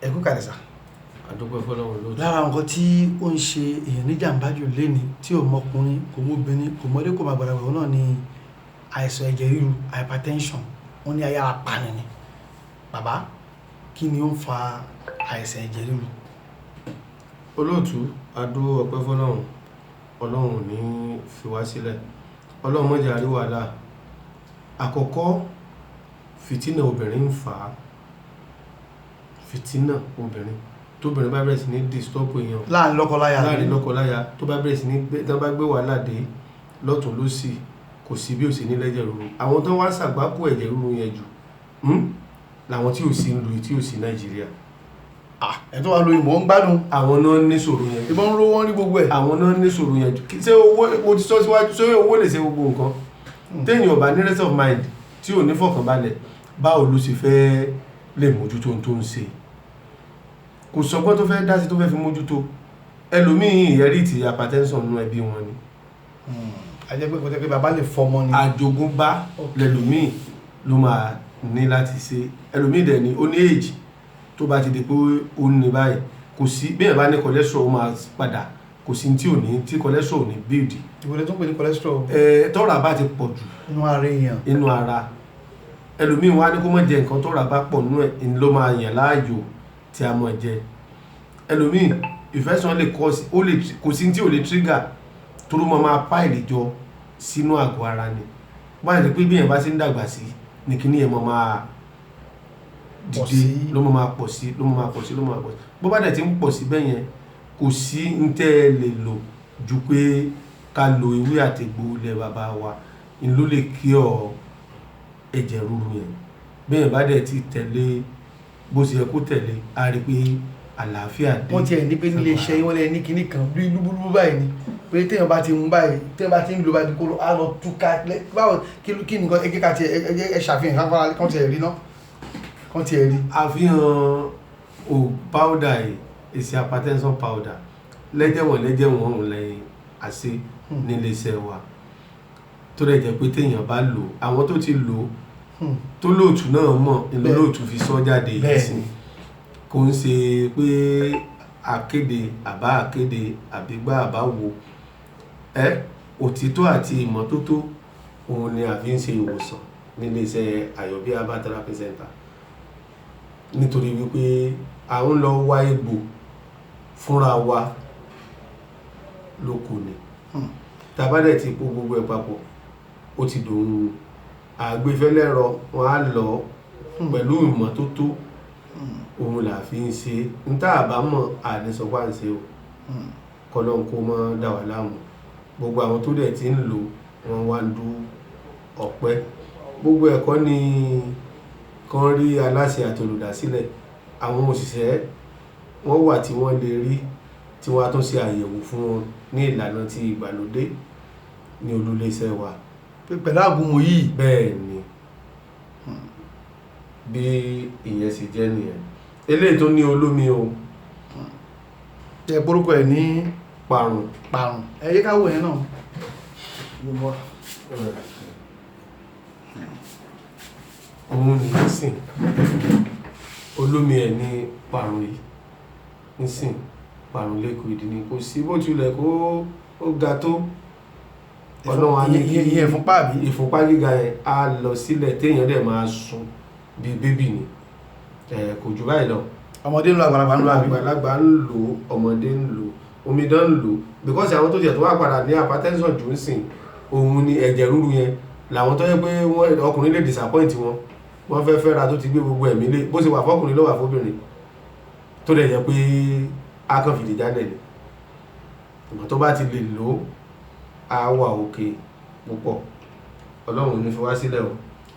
ẹ kú kàlẹ̀ sà. àdúpẹ́ fọlọ́run lóòótọ́. lára nǹkan tí ó ń ṣe èèyàn níjàmbá jù léni tí ò mọkùnrin kò mọ́bìnrin kò mọ́dé kò má gbàdàgbà náà ni àìsàn ẹ̀jẹ̀ ríru hypertension wọ́n ní ayára pani ni. bàbá kí ni ó ń fa àìsàn ẹ̀jẹ̀ ríru? olóòtú adó ọpẹ́ fọlọ́run, ọlọ́run ò ní fi wá sílẹ̀, ọlọ́run mọ́jà rí wàhálà. àkọ́kọ́ fìtínà obìnrin ń fà á, fìtínà obìnrin tóbìnrin bá bẹ̀rẹ̀ sí ní disturb èèyàn láàrin lọ́kọláya tó bá bẹ̀rẹ̀ sí ní tán bá gbé wàhálà dé lọ́tún lósì kò sí bí ò sí ní lẹ́jẹ̀ ríru. àwọn tó wá ṣàgbákò ẹ̀jẹ̀ ríru yẹn jù làwọn tí ò sí ń lu tí ò sí Nàìjíríà. ẹ̀ tó wà lóyún mọ̀ ń gbádùn. àwọn náà ní ṣòro yẹn jù. ìbọn ń ro wọ́n rí gbogbo ẹ̀. àwọn náà ní ṣòro yẹn jù. ṣé owó mo ti sọ síwájú, ṣé owó lè ṣe gbogbo nǹkan? téèyàn ò bá ní rest of mind tí ò ní fọkànbalẹ̀ báwo ló ṣe fẹ́ lè mójútó ohun tó ń ṣe? kò sọgbọ́n tó fẹ́ dá sí tó fẹ́ fi mójútó. ẹlòmíì ìyẹ́rìtì hypertension nínú ẹbí wọn ni. ajẹ́ pé kò tẹ́ pé bàbá lè fọmọ ni. àjogúnbá lẹ́lòmíì ló máa ní láti ṣe. ẹlòmíì dẹ̀ ni ó ní èjì tó bá ti di pé ó ní báyìí kò sí bí ẹ̀ bá ní cholesterol ó máa padà, kò sí tí ò ní tí cholesterol ò ní build. ìwọlé tó ń pè ní cholesterol. tọ́ra bá ti pọ̀ jù inú ara èèyàn. inú ara ẹlòmíì wá ní kó má jẹ nǹkan tọ́ra bá pọ̀ nínú ẹ̀ ló máa yàn láàyò tí a mọ̀ jẹ. ẹlòmíì infection lè kò sí tí ò lè trigger tó ló máa pile jọ sínú àgọ́ ara ni. báyìí ti pé bí èèyàn bá ti ń dàgbà sí ni kíní yẹn máa dìde ló máa pọ̀ sí ló máa pọ̀ sí ló máa pọ̀ sí. bó bá dẹ̀ ti ń pọ̀ sí bẹ́ẹ̀ yẹn kò sí ń tẹ́ ẹ lè lò ju pé ká lo ewé àtegbò ilẹ̀ bàbá wa ń ló lè kí ọ ẹ̀jẹ̀ ríru yẹn. bẹ́ẹ̀ bá dẹ̀ ti tẹ̀lé bó ṣe yẹ kó tẹ̀lé a rí pé àlàáfíà dé. wọ́n tiẹ̀ ní pé nílé iṣẹ́ wọ́n lẹ ní kinní kan bí lúbúlúbú báyìí ni pé téèyàn bá ti mú báyìí téèyàn bá ti ń lo báyìí kó á lọ túká báwo kí nìkan ẹgbẹ́ ká tiẹ̀ ẹ ṣàfihàn káfárá kán tiẹ̀ rí ná kán tiẹ̀ rí. àfihàn powder yìí èsì hypertension powder lẹ́jẹ̀wọ̀n òun lẹ́yìn àṣẹ nílé iṣẹ́ wa tó dẹ̀ jẹ́ pé téèyàn bá lò àwọn tó ti lò tó lóòtú náà mọ̀ ìlú lóòtú fi sọ jáde yìí sí kò ń ṣe pé akéde àbígbá àbáwo òtítọ́ àti ìmọ́tótó òun ni a fi ń ṣe ìwòsàn nílé iṣẹ́ Àyọ̀bí Herbal Therapy Center. nítorí wípé à ń lọ wá egbò fúnra wa lóko ni tàbádẹ̀ ti kó gbogbo ẹ̀ papọ̀ ó ti dòun àgbéfẹ́lẹ́rọ wọn á lọ pẹ̀lú ìmọ́tótó òun là fi ń ṣe ń tá àbámọ̀ àdínsọpá ń ṣe o kọlọ́n kó mọ́ dà wà láàmú. gbogbo àwọn tó dẹ̀ ti ń lò wọn wá ń dú ọ̀pẹ́. gbogbo ẹ̀kọ́ ni kan rí aláṣẹ àti olùdásílẹ̀, àwọn òṣìṣẹ́ wọ́n wà tí wọ́n lè rí tí wọ́n á tún ṣe àyẹ̀wò fún wọn ní ìlànà ti ìgbàlódé ní olúléeṣẹ́ wa. pẹ̀lú àgúnmọ̀ yìí. bẹ́ẹ̀ ni bí ìyẹn sì jẹ́ nìyẹn. eléyìí tó ní olómi o. ẹ porúkọ ẹ ní parun. ẹ yé ká wò yẹn náà. òun ní nísìn olómi ẹ̀ ní parun yìí nísìn parun liquid ni kò sí bó tilẹ̀ kó ga tó ọlọ́run á ní kí ìfúnpá gíga yẹn á lọ sílẹ̀ téèyàn dẹ̀ máa sùn bíi bébì ni kò jù báyìí lọ. ọmọdé ń lo àgbàlagbà ń lò ọmọdé ń lò omidan ń lò because àwọn tó jẹ́ tó wà padà ní hypertension jù ń sìn òun ni ẹ̀jẹ̀ ríru yẹn làwọn tó yẹ pé ọkùnrin lè disappoint wọ́n fẹ́ fẹ́ra tó ti gbé gbogbo ẹ̀mí lé bó ṣe wà fọ́kùnrin ló wà fóbìnrin tó dẹ̀ jẹ́ pé a kàn fìdí jáde ni ìmọ̀ tó bá ti lè lò á wà òkè púpọ̀. ọlọ́run ní fi wá sílẹ̀ o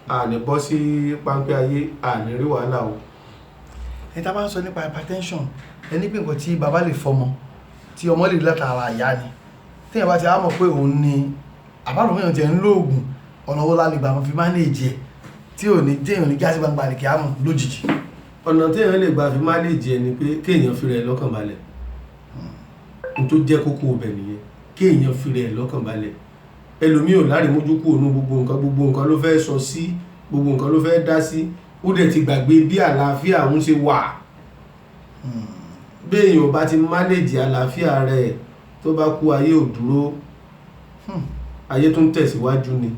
a ní bọ́ sí páńpẹ́ ayé a ní rí wàhálà o. ẹ tá bá ń sọ nípa hypertension ẹni pé nǹkan tí bàbá lè fọmọ tí ọmọ lè látara ìyá ni téèyàn bá ti á mọ̀ pé òun ni àbálò mìíràn ti ẹ̀ ń lo oògùn ọ̀nà owó lálẹ́gbà wọn fi manage ẹ̀ tí ò ní téèyàn ní gíásí gbangba lè kí á mọ̀ lójijì. ọ̀nà téèyàn lè gbà fi manage ẹ̀ ni pé kéèyàn fi rẹ̀ lọ́kàn balẹ̀ n tó jẹ́ kókó ọbẹ̀ nìyẹn kéèyàn fi rẹ̀ lọ́kàn balẹ̀. ẹlòmíì ò láre mójú kúrò ní gbogbo nǹkan ló fẹ́ sọ sí gbogbo nǹkan ló fẹ́ dá sí ó dẹ̀ ti gbàgbé bí àlàáfíà òun ṣe wà bí èèyàn bá ti manage àlàáfíà rẹ̀ tó bá kú ayé ò dúró, ayé tún tẹ̀síwájú ni,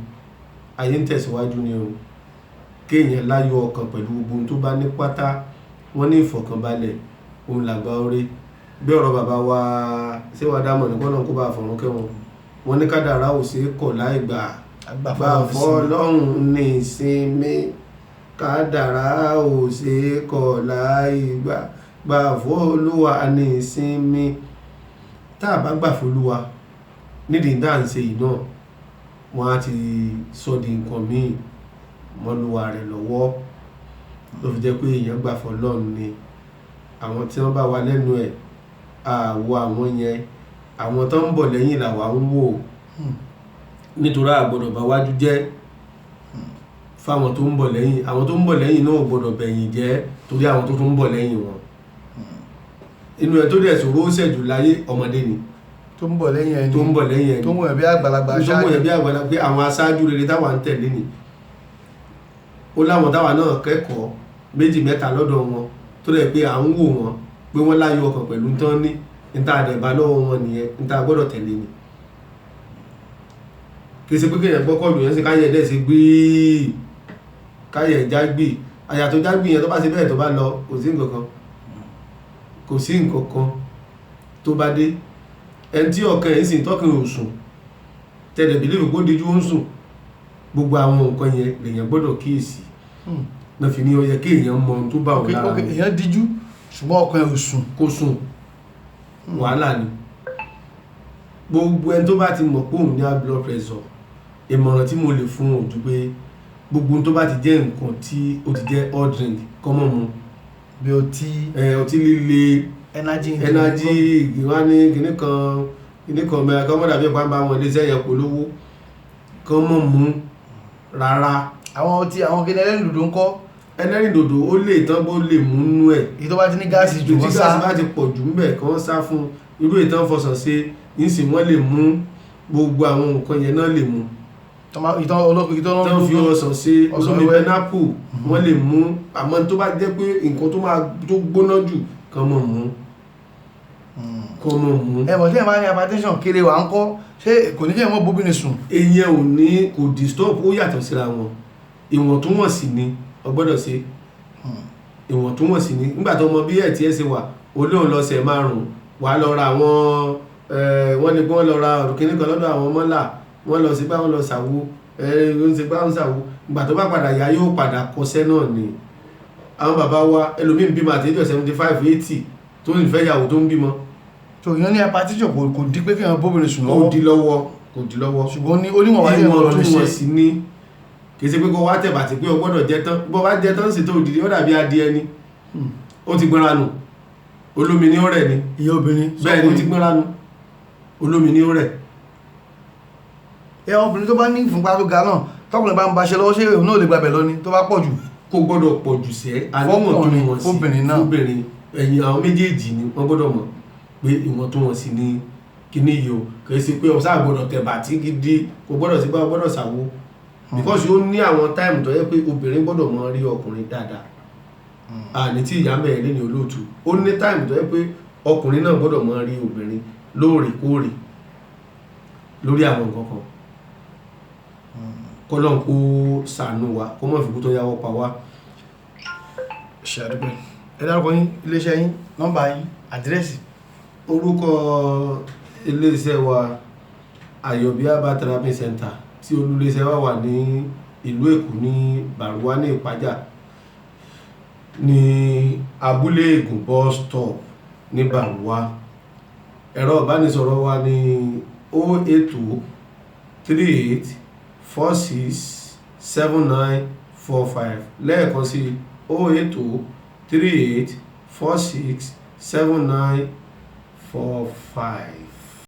ayé ń tẹ̀síwájú ni o. Kéèyàn láyọ̀ ọkàn pẹ̀lú gbogbo ohun tó bá ní pátá, wọ́n ní ìfọ̀kànbalẹ̀ òun làgbà oore. Bí ọ̀rọ̀ bàbá wa ṣé wàá dámọ̀ ní kọ́nà kó bá fọ̀rún kẹ́wọn, wọ́n ní kádàrá ò ṣe é kọ̀ láì gbà, gbà fọ́lọ́run ní ìsinmi, kádàrá ò ṣe é kọ̀ láì gbà, gbà fọ́lúwa ní ìsinmi. Tá a bá gbà fọ́lúwa nídìí tá à ń ṣe yìí náà, wọ́n á ti sọ di nǹkan míì mọ́lúwa rẹ̀ lọ́wọ́. Ló fi jẹ́ pé èèyàn gbà fọ́lọ́run ni. Àwọn tí wọ́n bá wà lẹ́nu ẹ̀ àwọ̀ àwọn yẹn, àwọn tó ń bọ̀ lẹ́yìn làwa ń wò, nítorí àgbọ̀dọ̀ bá wájú jẹ́ fáwọn tó ń bọ̀ lẹ́yìn. Àwọn tó ń bọ̀ lẹ́yìn náà gbọ́dọ̀ bẹ̀yìn jẹ́ torí àwọn tó tún ń bọ̀ lẹ́yìn wọn. Inú ẹ̀ tó dẹ̀ sọ̀rọ̀ ó ṣẹ̀jù láyé ọmọdé ni tó ń bọ̀ lẹ́yìn ẹni, tó ń bọ̀ lẹ́yìn ẹni, tó ń wọ̀ bí àgbàlagbà aṣáájú, tó ń wọ̀ bí àgbàlagbà, pé àwọn aṣáájú rere táwa ń tẹ̀lé ni. Ó láwọn táwa náà kẹ́kọ̀ọ́ méjì mẹ́ta lọ́dọ̀ wọn tó dẹ̀ pé à ń wò wọn pé wọ́n láyọ̀ ọkàn pẹ̀lú tán ní níta àdẹ̀bá lọ́wọ́ wọn nìyẹn, níta gbọ́dọ̀ tẹ̀lé ni. Kì í ṣe pé kéèyàn gbọ́kọ̀lù yẹn sí káyẹ̀ dẹ̀ sí gbíì, káyẹ̀ jágbì, àyà tó jágbì yẹn tó bá ṣe bẹ́ẹ̀ tó bá lọ kò sí nǹkan kan, kò sí nǹkan kan tó bá dé. Ẹni tí ọkàn ẹ̀ sì ń tọ́kàn ò sùn, tẹ̀lẹ̀ bìlífù kó dijú ó ń sùn, gbogbo àwọn nǹkan yẹn lèèyàn gbọ́dọ̀ kíyèsí. Náà fi ní ó yẹ kí èèyàn mọ ohun tó bá òun lára. Èèyàn díjú ṣùgbọ́n ọkàn ẹ̀ ò sùn. Kó sùn wàhálà ni. Gbogbo ẹni tó bá ti mọ̀ pé òun ní high blood pressure, ìmọ̀ràn tí mo lè fún òun jù pé gbogbo tó bá ti jẹ́ nǹkan tí ó ti jẹ́ hot drink kó má mu. Bí ọtí líle, energy ìwá ní kìnnìkan mẹ́ra kọ́ mọ́dà bí ẹ̀pá ń bá wọn iléeṣẹ́ yẹn polówó, kó má mu rárá. Àwọn kìnnì ẹlẹ́rìndòdò ń kọ́. Ẹlẹ́rìndòdò ó lè tán bó lè mú nú ẹ̀. Èyí tó bá ti ní gáàsì jù wọ́n sá. Tí gáàsì bá ti pọ̀ jù ńbẹ̀ kí wọ́n sá fún irú ìtàn fọsàn ṣe nísìn wọ́n lè mú gbogbo àwọn nǹkan yẹn náà lè mú. Ìtàn fi ọsàn ṣe olómi pẹ́nápù wọ́n lè mú, àmọ́ tó bá jẹ́ pé nǹkan tó gbóná jù kàn mọ̀ mú. Ẹ̀bọ̀ tí ẹ̀ máa ní hypertension kéré wà ń kọ́, ṣé kò ní kí ẹ̀ mọ́ bóbìnrin sùn? Èyàn ò ní kò disturb, ó yàtọ̀ síra wọn. Ìwọ̀ntúnwọ̀nsì ni ọgbọ́dọ̀ ṣe. Ìwọ̀ntúnwọ̀nsì ni nígbà tó mọ bí ẹ̀ tí ẹ ṣe wà, olóhùn lọ́sẹ̀ márùn-ún wà lọ ra àwọn wọ́n ní pé wọ́n lọ ra ọ̀rùkíní kan lọ́dọ̀ àwọn mọ́là, wọ́n lọ sí pé wọ́n lọ ṣàwo, ń ṣe pé wọ́n ṣàwo. Ìgbà tó bá padà yá yóò padà kọsẹ́ náà ni. Àwọn bàbá wa ẹlòmíì ń bímọ àti age 75, 80 tó ń fẹ́ yàwó tó ń bímọ. So ìyẹn ní hypertension kò di pé kí wọ́n bóbìnrin sùn lọ́wọ́. Kò di lọ́wọ́. Ṣùgbọ́n ní oníwọ̀n wáyé ìwọ̀n sí ní. Kì í ṣe pé kó wá tẹ̀bà tí pé o gbọ́dọ̀ jẹ tán, bó bá jẹ tán sì tó dìde ó dàbí adìẹ ni. Ó ti gbọ́nra nù, olómi ní ó rẹ̀ ni. Ìyá obìnrin bẹ́ẹ̀ ni ó ti gbọ́nra nù, olómi ní ó rẹ̀. Obìnrin tó bá ní ìfúnpá tó ga náà tọkùnrin bá ń baṣẹ lọ́wọ́ ṣé òun náà lè gbàbẹ̀ lọ ni tó bá pọ̀ jù. Kò gbọ́dọ̀ pọ̀ jù sẹ́ àníwọ̀ntúnwọ̀nsì fóbìnrin, ẹ̀yìn àwọn méjèèjì ni wọ́n gbọ́dọ̀ mọ̀ pé ìwọ̀ntúnwọ̀nsì ni kíní yìí o. Kì í ṣe pé ọ̀sá gbọ́dọ̀ tẹ̀bà tí gidi, kò gbọ́dọ̀ sí pé ó gbọ́dọ̀ ṣàwo. Because ó ní àwọn táìmù tó yẹ pé obìnrin gbọ́dọ̀ mọ rí ọkùnrin dáadáa. Àní tí ìyá mẹ́rin lé ní olóòtú, ó ní táìmù tó yẹ pé ọkùnrin náà gbọ́dọ̀ mọ rí obìnrin lóòrèkóòrè lórí àwọn nǹkan kan. Kọ́lọ́n kó ṣàánú wa, kó mọ̀ fìkú tó yáwọ́ pa wá. Ṣé àdúgbò ẹ dárúkọ yín, iléeṣẹ́ yín, nọ́mbà yín, àdírẹ́sì. Orúkọ iléeṣẹ́ wa Ayọ̀bí Herbal Therapy Center tí olúléeṣẹ́ wa wà ní ìlú Èkó ní Bàrúwá ní Ìpájà ní abúlé Ègùn bus stop ní Bàrúwá. Ẹ̀rọ ìbánisọ̀rọ̀ wa ní 082 38 46 7945 lẹ́ẹ̀kan sí 082 38 46 7945.